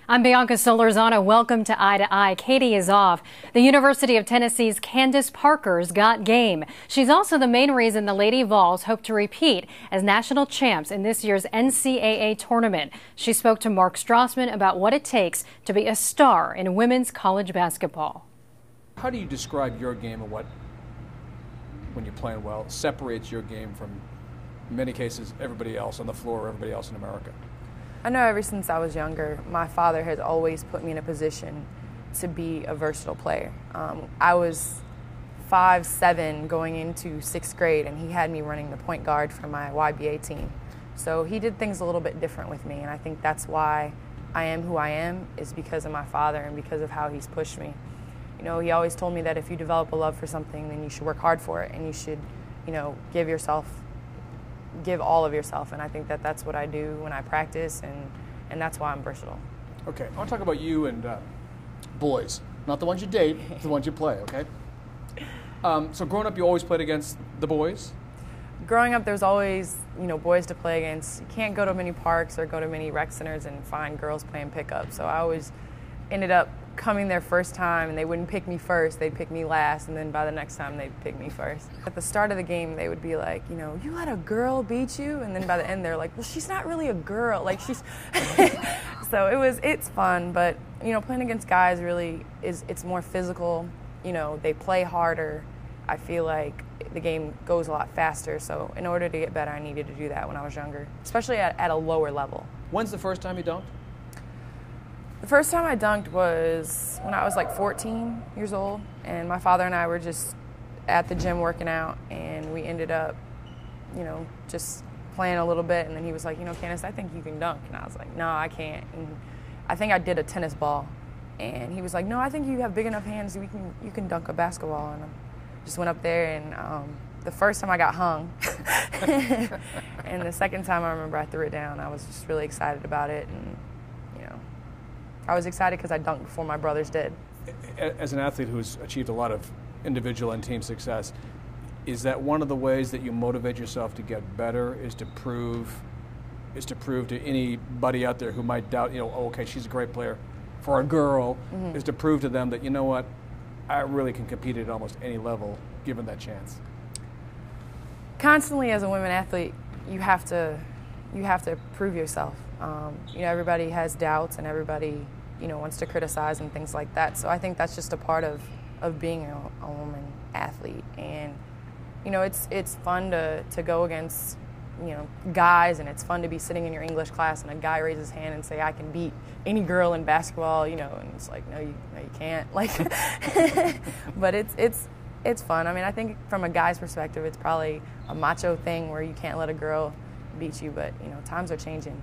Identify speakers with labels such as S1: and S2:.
S1: I'm Bianca Solorzano. Welcome to Eye to Eye. Katie is off. The University of Tennessee's Candace Parker's got game. She's also the main reason the Lady Vols hope to repeat as national champs in this year's NCAA tournament. She spoke to Mark Strassmann about what it takes to be a star in women's college basketball.
S2: How do you describe your game and what, when you're playing well, separates your game from, in many cases, everybody else on the floor or everybody else in America?
S3: I know ever since I was younger, my father has always put me in a position to be a versatile player. I was 5'7" going into 6th grade, and he had me running the point guard for my YBA team. So he did things a little bit different with me, and I think that's why I am who I am, is because of my father and because of how he's pushed me. You know, he always told me that if you develop a love for something, then you should work hard for it, and you should, you know, give all of yourself, and I think that that's what I do when I practice, and that's why I'm versatile.
S2: Okay, I want to talk about you and boys, not the ones you date, the ones you play, okay? So growing up, you always played against the boys?
S3: Growing up, there's always, you know, boys to play against. You can't go to many parks or go to many rec centers and find girls playing pickup, so I always ended up coming there first time, and they wouldn't pick me first, they'd pick me last, and then by the next time they'd pick me first. At the start of the game, they would be like, you know, you let a girl beat you? And then by the end, they're like, well, she's not really a girl, like she's so it's fun, but you know, playing against guys really it's more physical. You know, they play harder. I feel like the game goes a lot faster, so in order to get better, I needed to do that when I was younger, especially at a lower level.
S2: When's the first time you dunked?
S3: The first time I dunked was when I was like 14 years old, and my father and I were just at the gym working out, and we ended up, you know, just playing a little bit, and then he was like, you know, Candace, I think you can dunk. And I was like, no, I can't. And I think I did a tennis ball, and he was like, no, I think you have big enough hands, you can dunk a basketball. And I just went up there, and the first time I got hung, and the second time I remember I threw it down. I was just really excited about it, and I was excited because I dunked before my brothers did.
S2: As an athlete who's achieved a lot of individual and team success, is that one of the ways that you motivate yourself to get better, is to prove to anybody out there who might doubt, you know, oh, okay, she's a great player, for a girl, is to prove to them that, you know what, I really can compete at almost any level given that chance?
S3: Constantly as a women athlete, you have to prove yourself. You know, everybody has doubts, and everybody, you know, wants to criticize and things like that. So I think that's just a part of being a woman athlete. And you know, it's fun to go against, you know, guys, and it's fun to be sitting in your English class and a guy raises his hand and say, I can beat any girl in basketball, you know, and it's like, no, you can't. Like, but it's fun. I mean, I think from a guy's perspective, it's probably a macho thing where you can't let a girl beat you, but you know, times are changing.